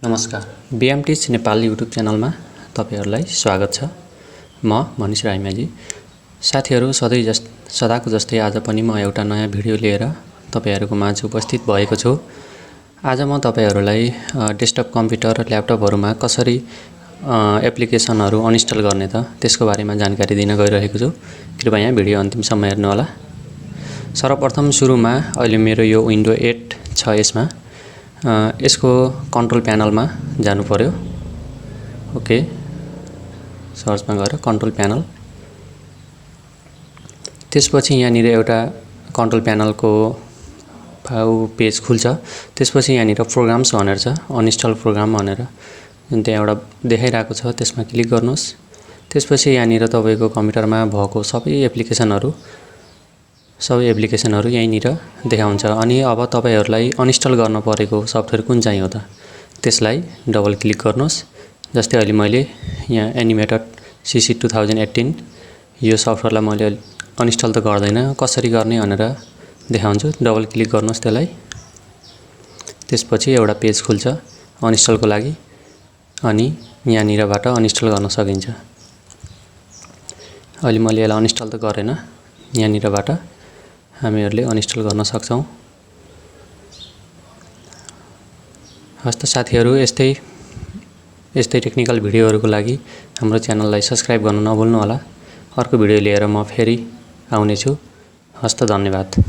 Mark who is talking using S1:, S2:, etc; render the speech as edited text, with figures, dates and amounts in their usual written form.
S1: नमस्कार, बीएमटिच नेपाली युट्युब च्यानलमा तपाईहरुलाई स्वागत छ। म मनिष राईमाझी। साथीहरु सदाको जस्तै आज पनि म एउटा नयाँ भिडियो लिएर तपाईहरुको माझ उपस्थित भएको छु। आज म तपाईहरुलाई डेस्कटप कम्प्युटर र ल्यापटपहरुमा कसरी एप्लिकेसनहरु अनइन्स्टल गर्ने त त्यसको बारेमा जानकारी दिन गइरहेको छु। कृपया भिडियो अन्तिमसम्म हेर्नु होला। सर्वप्रथम सुरुमा अहिले मेरो यो विन्डो 8 छ। यसमा यसको कन्ट्रोल प्यानलमा जानु पर्यो। ओके, सर्चमा गएर कन्ट्रोल प्यानल, त्यसपछि यहाँनिर एउटा कन्ट्रोल प्यानलको पेज खुल्छ। त्यसपछि यहाँनिर प्रोग्राम्स भनेर छ, अनइन्स्टल प्रोग्राम भनेर जुन त्यहाँ एउटा देखाइरहेको छ, त्यसमा क्लिक गर्नुस्। त्यसपछि यहाँनिर तपाईको कम्प्युटरमा भएको सबै एप्लिकेसनहरु यहीँनिर देखाउँछ। अनि अब तपाईहरुलाई अनइन्स्टल गर्न परेको सफ्टवेयर कुन चाहिँ हो त त्यसलाई डबल क्लिक गर्नुस्। जस्तै अहिले मैले यहाँ एनिमेटेड सीसी 2018 यो सफ्टवेयरलाई मैले अनइन्स्टल त गर्दैन, कसरी गर्ने भनेर देखाउँछु। डबल क्लिक गर्नुस् त्यसलाई। त्यसपछि एउटा पेज खुल्छ अनइन्स्टलको लागि, अनि यहाँनिरबाट अनइन्स्टल गर्न सकिन्छ। अहिले मैले यसलाई अनइन्स्टल त गरेन, यहाँनिरबाट हामीहरुले अनइन्स्टल गर्न सक्छौं। हस्त साथीहरु, यस्तै टेक्निकल भिडियोहरुको लागि हाम्रो च्यानललाई सब्स्क्राइब गर्न नभुल्नु होला। अर्को भिडियो लिएर म फेरि आउने छु। हस्त धन्यवाद।